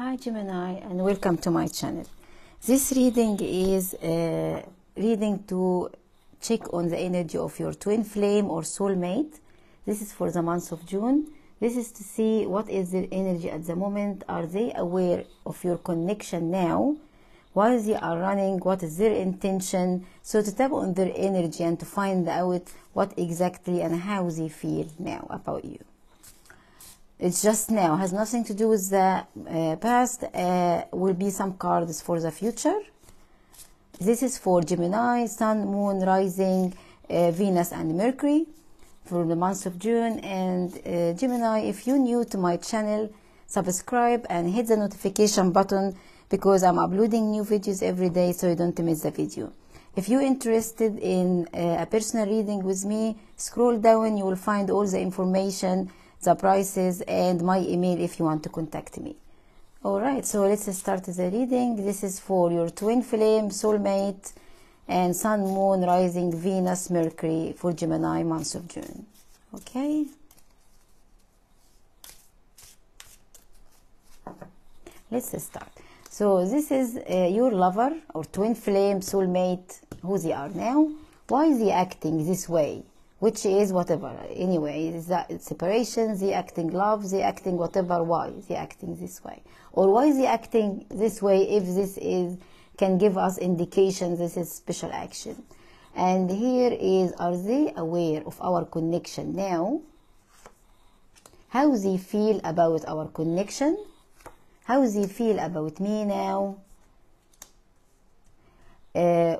Hi Gemini, and welcome to my channel. This reading is a reading to check on the energy of your twin flame or soulmate. This is for the month of June. This is to see what is their energy at the moment. Are they aware of your connection now? Why they are running? What is their intention? So to tap on their energy and to find out what exactly and how they feel now about you. It's just now, has nothing to do with the past. Will be some cards for the future. This is for Gemini, Sun, Moon, Rising, Venus and Mercury for the month of June. And Gemini, if you're new to my channel, subscribe and hit the notification button because I'm uploading new videos every day so you don't miss the video. If you're interested in a personal reading with me, scroll down, you will find all the information, the prices, and my email if you want to contact me. Alright, so let's start the reading. This is for your twin flame, soulmate, and Sun, Moon, Rising, Venus, Mercury for Gemini, month of June. Okay. Let's start. So this is your lover or twin flame, soulmate, who they are now. Why is he acting this way? Which is whatever. Anyway, is that separation, they acting love, they acting whatever. Why they acting this way? Or why is he acting this way if this is can give us indications this is special action. And here is, are they aware of our connection now? How they feel about our connection? How they feel about me now?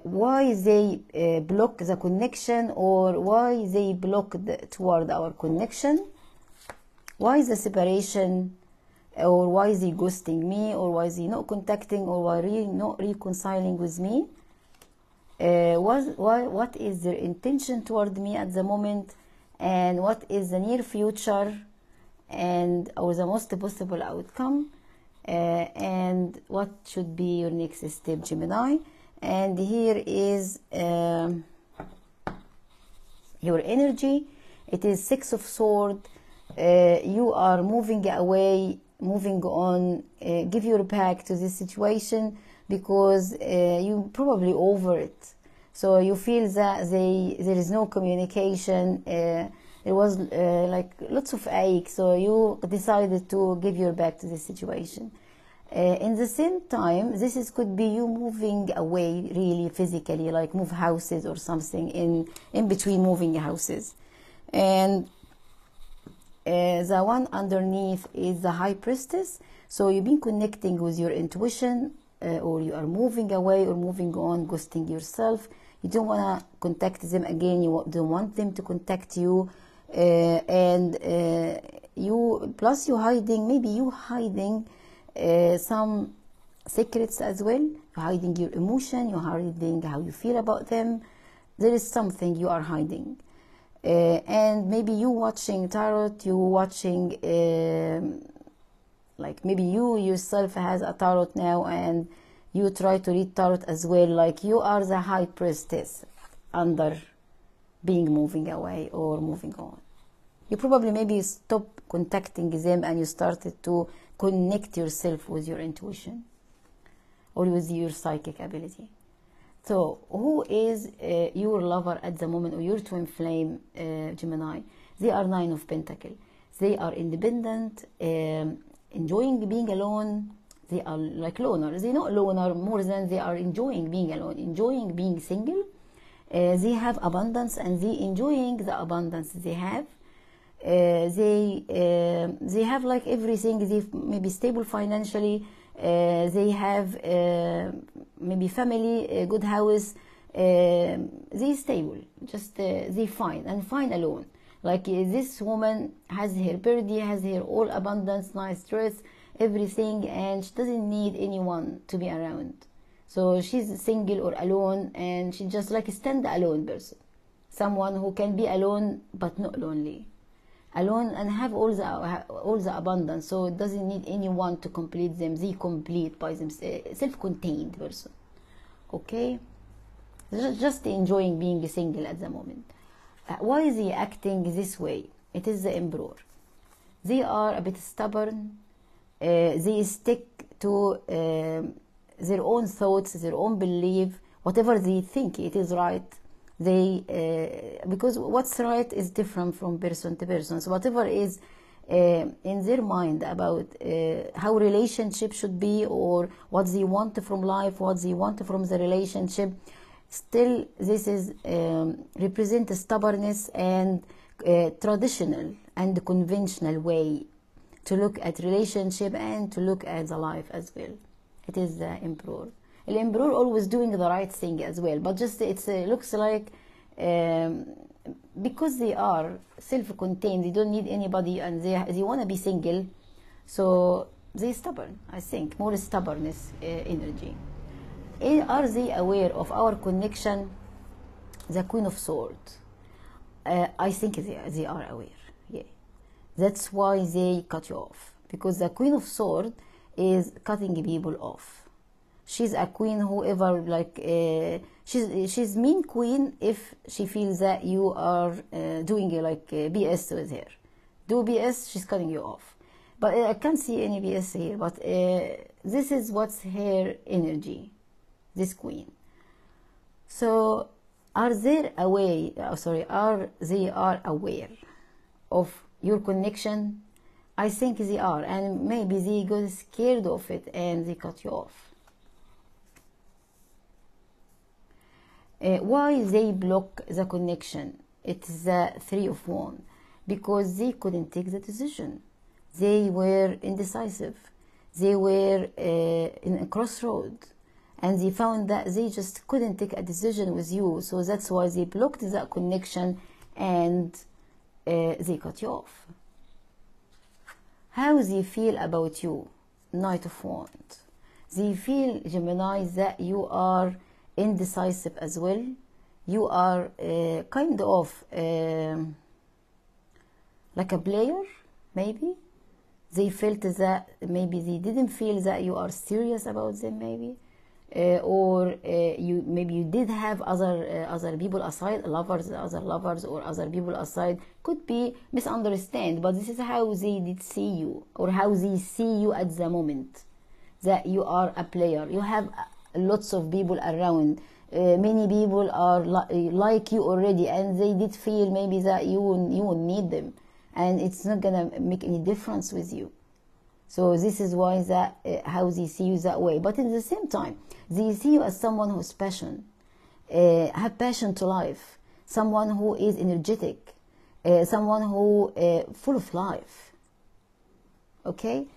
Why they block the connection, or why they block toward our connection? Why is the separation, or why is he ghosting me, or why is he not contacting, or why not reconciling with me? What is their intention toward me at the moment, and what is the near future, and or the most possible outcome, and what should be your next step, Gemini? And here is your energy. It is Six of Swords. You are moving away, moving on. Give your back to this situation because you probably over it. So you feel that there is no communication. There was like lots of ache. So you decided to give your back to this situation. In the same time, this could be you moving away really physically, like move houses or something in between moving houses. And the one underneath is the High Priestess. So you've been connecting with your intuition, or you are moving away or moving on, ghosting yourself. You don't want to contact them again. You don't want them to contact you. And you, plus you hiding, maybe you hiding some secrets as well. You're hiding your emotion, you're hiding how you feel about them. There is something you are hiding. And maybe you watching tarot, you watching like maybe you yourself has a tarot now and you try to read tarot as well, like you are the High Priestess under being moving away or moving on. You probably maybe stop contacting them and you started to connect yourself with your intuition or with your psychic ability. So who is your lover at the moment, or your twin flame, Gemini? They are Nine of Pentacles. They are independent, enjoying being alone. They are like loners. They're not loner more than they are enjoying being alone, enjoying being single. They have abundance and they enjoying the abundance they have. They have like everything. They maybe stable financially. They have maybe family, a good house. They stable. Just they fine and fine alone. Like this woman has her birdie, has her all abundance, nice dress, everything, and she doesn't need anyone to be around. So she's single or alone, and she's just like a stand-alone person, someone who can be alone but not lonely. Alone and have all the abundance, so it doesn't need anyone to complete them. They complete by themselves, self-contained person. Okay, just enjoying being single at the moment. Why is he acting this way? It is the Emperor. They are a bit stubborn. They stick to their own thoughts, their own belief, whatever they think it is right. Because what's right is different from person to person. So whatever is in their mind about how relationship should be, or what they want from life, what they want from the relationship, still this is represent stubbornness and traditional and conventional way to look at relationship and to look at the life as well. It is the emperor. The emperor always doing the right thing as well, but just it looks like because they are self-contained, they don't need anybody, and they want to be single, so they stubborn. I think more stubbornness energy. Are they aware of our connection? The Queen of Swords. I think they are aware. Yeah, that's why they cut you off, because the Queen of Swords is cutting people off. She's a queen, whoever, like she's mean queen if she feels that you are doing like BS with her. Do BS, she's cutting you off. But I can't see any BS here. But this is what's her energy, this queen. So are they aware? Are they aware of your connection? I think they are, and maybe they got scared of it and they cut you off. Why they block the connection? It's the Three of Wands, because they couldn't take the decision. They were indecisive. They were in a crossroad, and they found that they just couldn't take a decision with you. So that's why they blocked that connection and they cut you off. How they feel about you? Knight of Wands. They feel, Gemini, that you are indecisive as well. You are kind of like a player, maybe. They felt that maybe they didn't feel that you are serious about them, maybe, or you did have other people aside, other lovers or other people aside. Could be misunderstand, but this is how they did see you, or how they see you at the moment, that you are a player. You have lots of people around. Many people are like you already, and they did feel maybe that you won't need them, and it's not gonna make any difference with you. So this is why that how they see you that way. But at the same time, they see you as someone who's have passion to life, someone who is energetic, someone who full of life. Okay.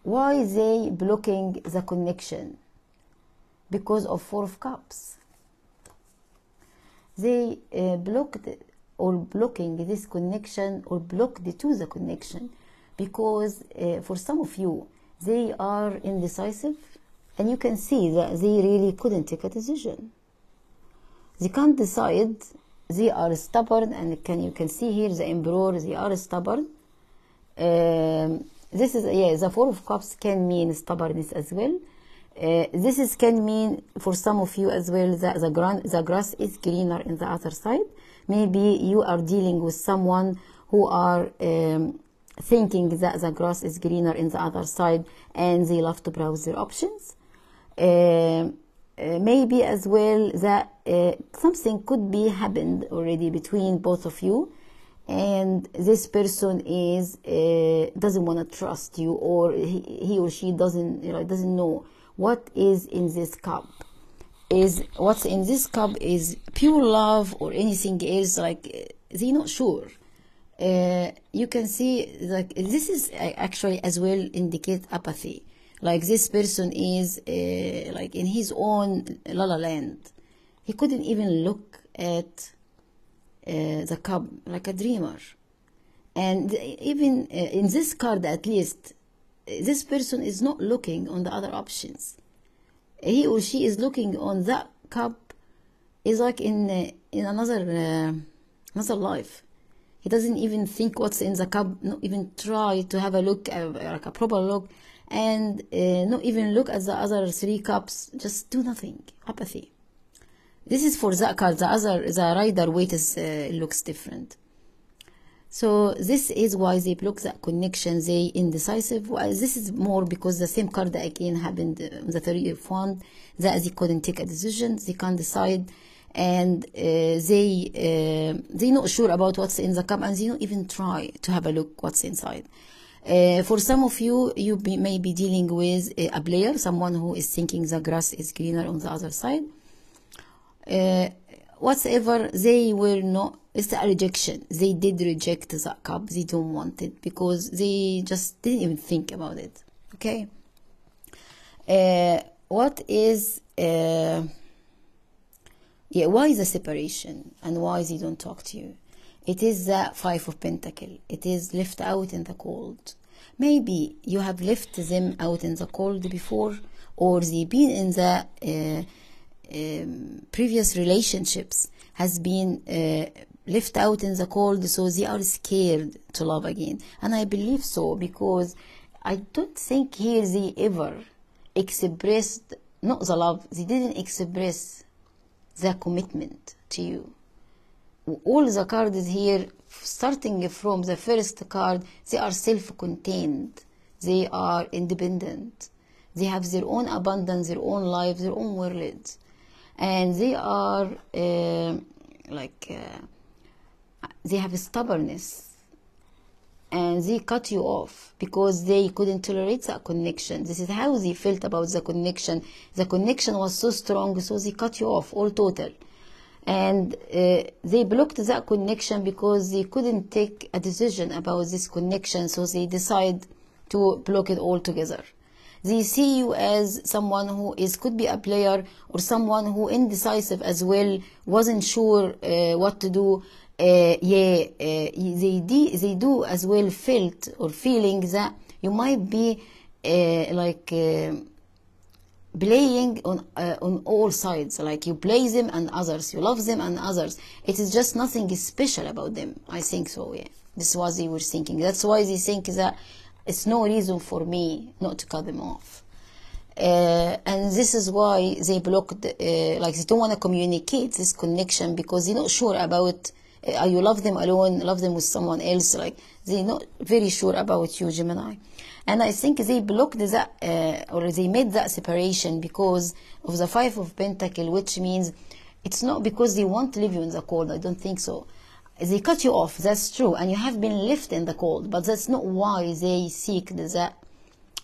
Why they blocking the connection? Because of Four of Cups. They blocked or blocking this connection, or blocked to the connection, because for some of you, they are indecisive, and you can see that they really couldn't take a decision. They can't decide. They are stubborn, and you can see here the Emperor. They are stubborn. This is, the Four of Cups can mean stubbornness as well. This can mean for some of you as well that the grass is greener in the other side. Maybe you are dealing with someone who are thinking that the grass is greener in the other side, and they love to browse their options. Maybe as well that something could be happened already between both of you, and this person is doesn't want to trust you, or he or she doesn't know what is in this cup. What's in this cup is pure love or anything else, like they're not sure. You can see, like, this is actually as well indicate apathy. Like this person is like in his own la la land. He couldn't even look at the cup, like a dreamer. And even in this card, at least, this person is not looking on the other options. He or she is looking on that cup, is like in another life. He doesn't even think what's in the cup, not even try to have a look, like a proper look, and not even look at the other three cups. Just do nothing. Apathy. This is for that card. The rider weight is looks different. So this is why they block that connection, they indecisive. Well, this is more because the same card again happened on the 3 of Wands, that they couldn't take a decision, they can't decide, and they not sure about what's in the cup, and they don't even try to have a look what's inside. For some of you, may be dealing with a player, someone who is thinking the grass is greener on the other side. Whatever, they were not, it's a rejection. They did reject the cup. They don't want it because they just didn't even think about it. Okay. What is why the separation and why they don't talk to you? It is the 5 of Pentacles. It is left out in the cold. Maybe you have left them out in the cold before, or they've been in the previous relationships has been left out in the cold, so they are scared to love again. And I believe so, because I don't think here they ever expressed, not the love, they didn't express the commitment to you. All the cards here, starting from the first card, they are self-contained, they are independent, they have their own abundance, their own life, their own world, and they are they have a stubbornness, and they cut you off because they couldn't tolerate that connection. This is how they felt about the connection. The connection was so strong, so they cut you off all total. And they blocked that connection because they couldn't take a decision about this connection, so they decide to block it all together. They see you as someone who could be a player, or someone who indecisive as well, wasn't sure what to do. They do as well felt or feeling that you might be playing on all sides, like you play them and others, you love them and others. It is just nothing special about them. I think so, yeah. This is what they were thinking. That's why they think that it's no reason for me not to cut them off. And this is why they blocked, they don't want to communicate this connection, because they're not sure about, you love them alone, love them with someone else, they're not very sure about you, Gemini. And I think they blocked that, or they made that separation because of the 5 of Pentacles, which means it's not because they want to leave you in the cold. I don't think so. They cut you off, that's true, and you have been left in the cold, but that's not why they seek that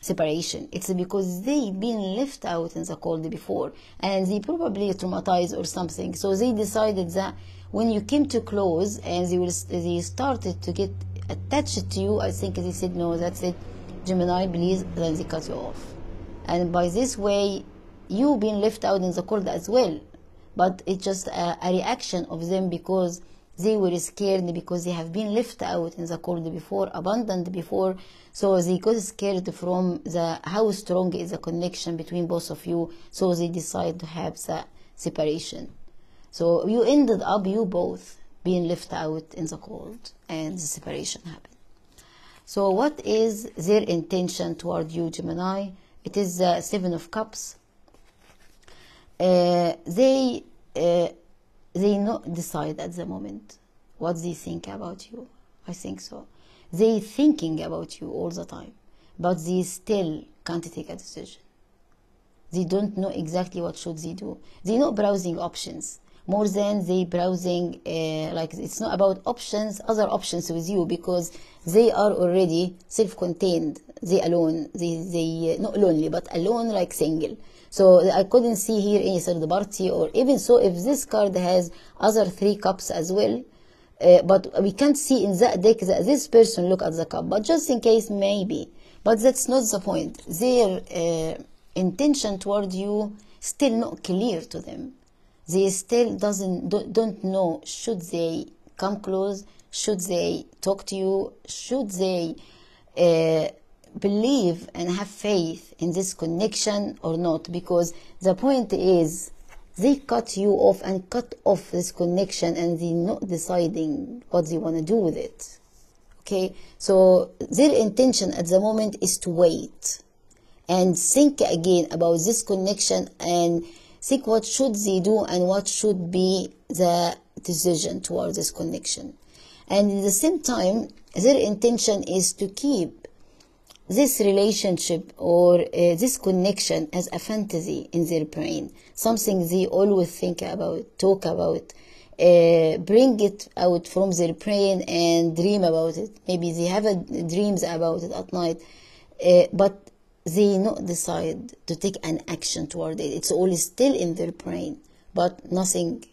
separation. It's because they've been left out in the cold before, and they probably traumatized or something. So they decided that when you came too close and they started to get attached to you, I think they said, no, that's it, Gemini, please, then they cut you off. And by this way, you've been left out in the cold as well. But it's just a reaction of them because they were scared, because they have been left out in the cold before, abandoned before. So they got scared from how strong is the connection between both of you. So they decide to have the separation. So you ended up, you both, being left out in the cold, and the separation happened. So what is their intention toward you, Gemini? It is the 7 of Cups. They not decide at the moment what they think about you. I think so. They thinking about you all the time, but they still can't take a decision. They don't know exactly what should they do. They're not browsing options more than they browsing it's not about options, other options with you, because they are already self-contained. They alone. They not lonely, but alone, single. So I couldn't see here any third party, or even so if this card has other 3 cups as well, but we can't see in that deck that this person look at the cup, but just in case, maybe. But that's not the point. Their intention toward you still not clear to them. They still don't know, should they come close, should they talk to you, should they believe and have faith in this connection or not, because the point is they cut you off and cut off this connection, and they're not deciding what they want to do with it. Okay, so their intention at the moment is to wait and think again about this connection, and think what should they do and what should be the decision towards this connection. and at the same time their intention is to keep this relationship or this connection as a fantasy in their brain, something they always think about, talk about, bring it out from their brain and dream about it. Maybe they have dreams about it at night, but they not decide to take an action toward it. It's all still in their brain, but nothing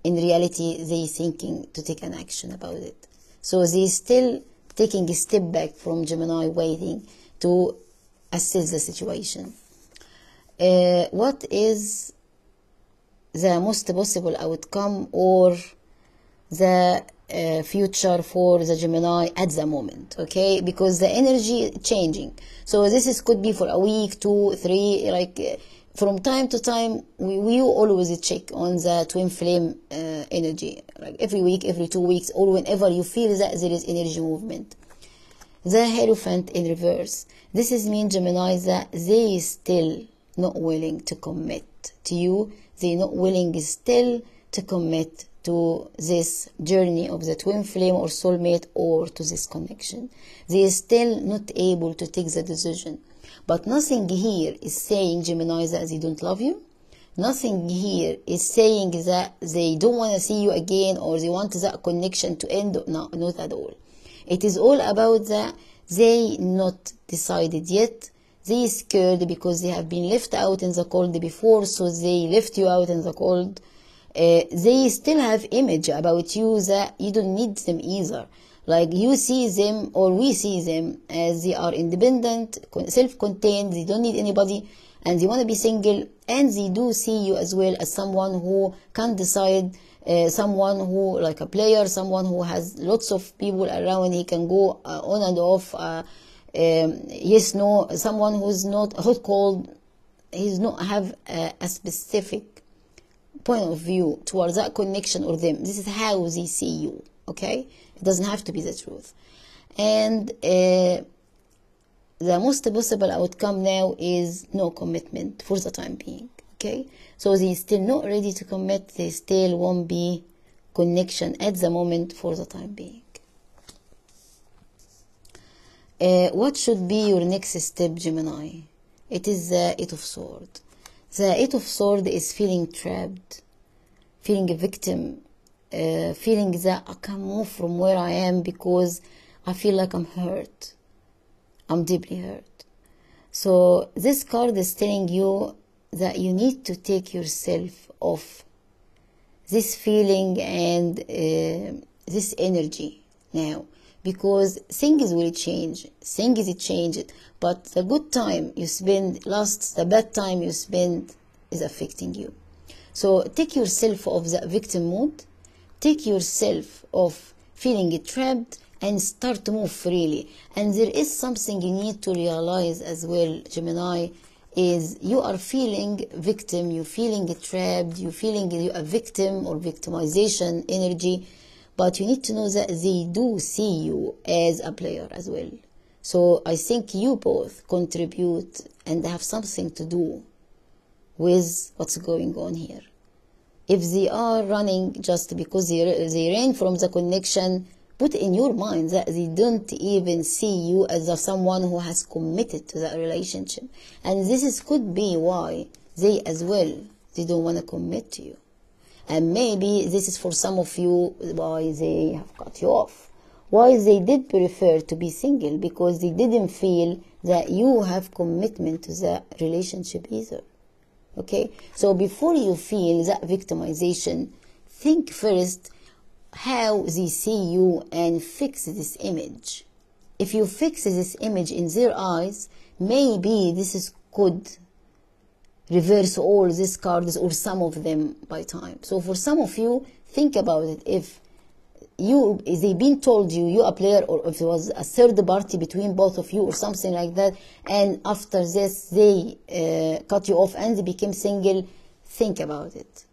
in reality they thinking to take an action about it. So they still taking a step back from Gemini, waiting to assess the situation. What is the most possible outcome or the future for the Gemini at the moment? Okay, because the energy changing. So this could be for a week, 2, 3, like from time to time. We always check on the twin flame energy, like every week, every 2 weeks, or whenever you feel that there is energy movement. The Hierophant in reverse. This is mean Gemini that they still not willing to commit to you. They not willing still to commit to this journey of the twin flame or soulmate or to this connection. They still not able to take the decision. But nothing here is saying, Gemini, that they don't love you. Nothing here is saying that they don't want to see you again or they want that connection to end. No, not at all. It is all about that they not decided yet. They scared because they have been left out in the cold before, so they left you out in the cold. They still have image about you that you don't need them either. Like you see them or we see them as they are independent, self-contained, they don't need anybody and they want to be single, and they do see you as well as someone who can decide, someone who like a player, someone who has lots of people around, he can go on and off, yes, no, someone who's not hot, cold, he's not have a specific point of view towards that connection or them. This is how they see you, okay? It doesn't have to be the truth. And the most possible outcome now is no commitment for the time being, okay? So they still not ready to commit, they still won't be connection at the moment for the time being. What should be your next step, Gemini? It is the Eight of Swords. The Eight of Swords is feeling trapped, feeling a victim, feeling that I can't move from where I am because I feel like I'm hurt. I'm deeply hurt. So this card is telling you that you need to take yourself off this feeling and this energy now, because things will change, things changed, but the good time you spend lost, the bad time you spend is affecting you. So take yourself off the victim mood, take yourself off feeling trapped, and start to move freely. And there is something you need to realize as well, Gemini, is you are feeling victim, you're feeling trapped, you're feeling you're a victim or victimization energy, but you need to know that they do see you as a player as well. So I think you both contribute and have something to do with what's going on here. If they are running just because they ran from the connection, put in your mind that they don't even see you as someone who has committed to that relationship. And this could be why they as well, they don't want to commit to you. And maybe this is for some of you why they have cut you off. Why they did prefer to be single, because they didn't feel that you have commitment to the relationship either. Okay? So before you feel that victimization, think first how they see you and fix this image. If you fix this image in their eyes, maybe this could reverse all these cards or some of them by time. So for some of you, think about it. If they've been told you a player, or if it was a third party between both of you or something like that, and after this they cut you off and they became single, think about it.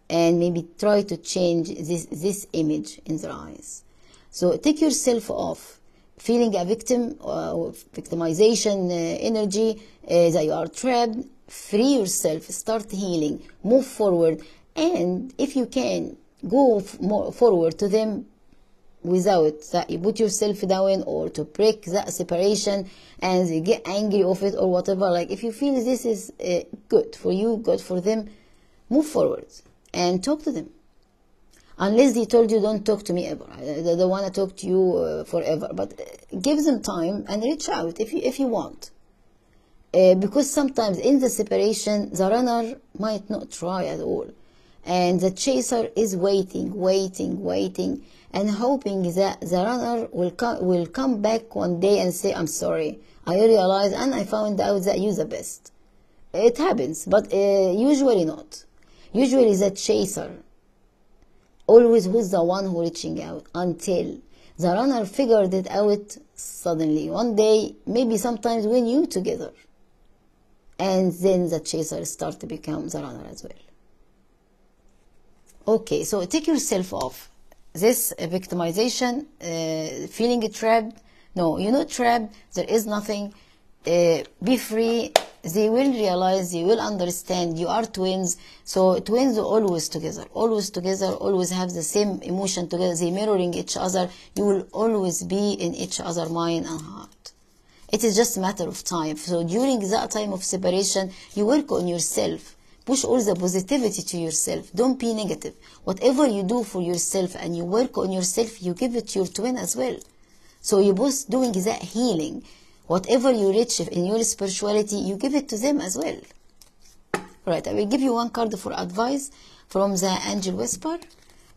And maybe try to change this image in their eyes. So take yourself off feeling a victim, victimization energy, that you are trapped. Free yourself, start healing, move forward, and if you can, go more forward to them without that you put yourself down or to break that separation and they get angry of it or whatever. Like, if you feel this is good for you, good for them, move forward and talk to them. Unless they told you, don't talk to me ever, they don't want to talk to you forever, but give them time and reach out if you want. Because sometimes in the separation, the runner might not try at all. And the chaser is waiting, and hoping that the runner will come back one day and say, I'm sorry, I realized and I found out that you're the best. It happens, but usually not. Usually the chaser always who's the one who reaching out until the runner figured it out suddenly. One day, maybe sometimes when you together. And then the chaser start to become the runner as well. Okay, so take yourself off. This victimization, feeling trapped. No, you're not trapped. There is nothing. Be free. They will realize, they will understand. You are twins. So twins are always together, always have the same emotion together. They mirroring each other. You will always be in each other's mind and heart. It is just a matter of time. So during that time of separation, you work on yourself. Push all the positivity to yourself. Don't be negative. Whatever you do for yourself and you work on yourself, you give it to your twin as well. So you're both doing that healing. Whatever you reach in your spirituality, you give it to them as well. Right, I will give you one card for advice from the Angel Whisper.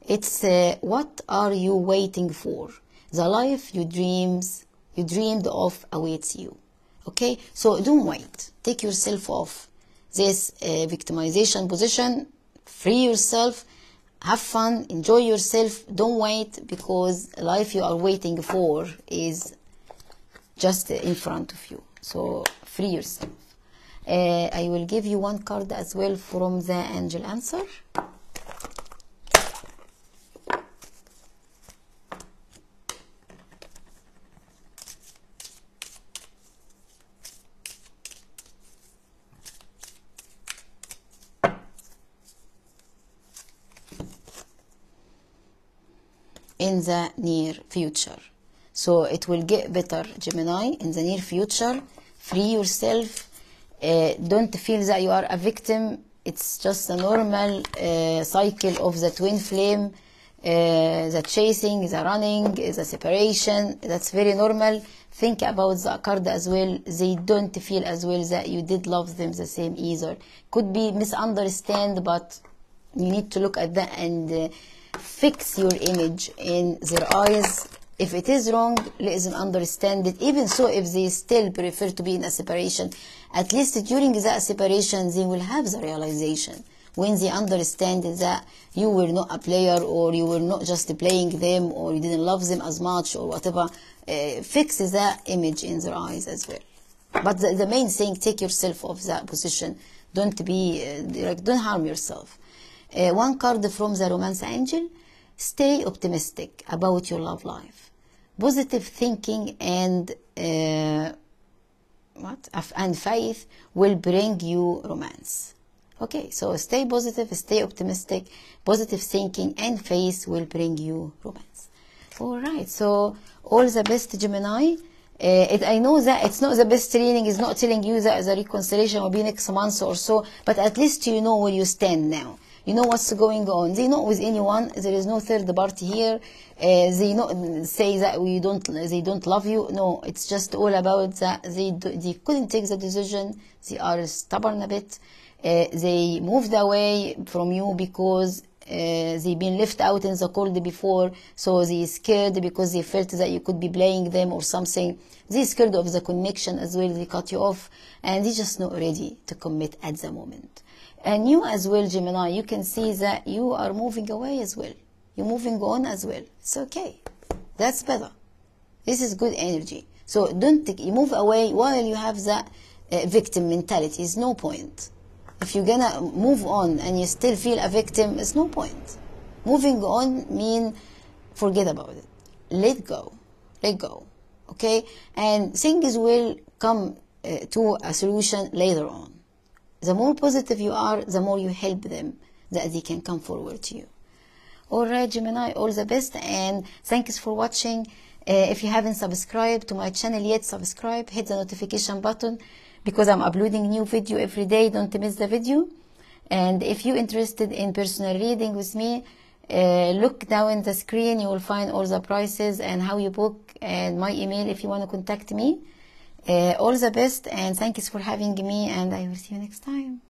It's what are you waiting for? The life you dreamed of awaits you. Okay, so don't wait. Take yourself off this victimization position. Free yourself. Have fun. Enjoy yourself. Don't wait, because life you are waiting for is just in front of you. So free yourself. I will give you one card as well from the Angel Answer. In the near future. So it will get better, Gemini, in the near future. Free yourself. Don't feel that you are a victim. It's just a normal cycle of the twin flame. The chasing, the running, the separation. That's very normal. Think about the card as well. They don't feel as well that you did love them the same either. Could be misunderstand, but you need to look at that and fix your image in their eyes. If it is wrong, let them understand it. Even so, if they still prefer to be in a separation, at least during that separation, they will have the realization. When they understand that you were not a player, or you were not just playing them, or you didn't love them as much, or whatever, fix that image in their eyes as well. But the main thing, take yourself off that position. Don't be, don't harm yourself. One card from the Romance Angel. Stay optimistic about your love life. Positive thinking and faith will bring you romance. Okay, so stay positive, stay optimistic. Positive thinking and faith will bring you romance. All right, so all the best, Gemini. I know that it's not the best reading. It's not telling you that the reconciliation will be next month or so, but at least you know where you stand now. You know what's going on. They're not with anyone. There is no third party here. They not say that they don't love you. No, it's just all about that they couldn't take the decision. They are stubborn a bit. They moved away from you because they've been left out in the cold before. So they scared because they felt that you could be playing them or something. They scared of the connection as well. They cut you off, and they just not ready to commit at the moment. And you as well, Gemini, you can see that you are moving away as well. You're moving on as well. It's okay. That's better. This is good energy. So don't move away while you have that victim mentality. There's no point. If you're gonna move on and you still feel a victim, it's no point. Moving on means forget about it. Let go. Let go. Okay? And things will come to a solution later on. The more positive you are, the more you help them, that they can come forward to you. Alright, Gemini, all the best, and thanks for watching. If you haven't subscribed to my channel yet, subscribe, hit the notification button, because I'm uploading new video every day. Don't miss the video. And if you're interested in personal reading with me, look down the screen. You will find all the prices and how you book, and my email if you want to contact me. All the best, and thanks for having me, and I will see you next time.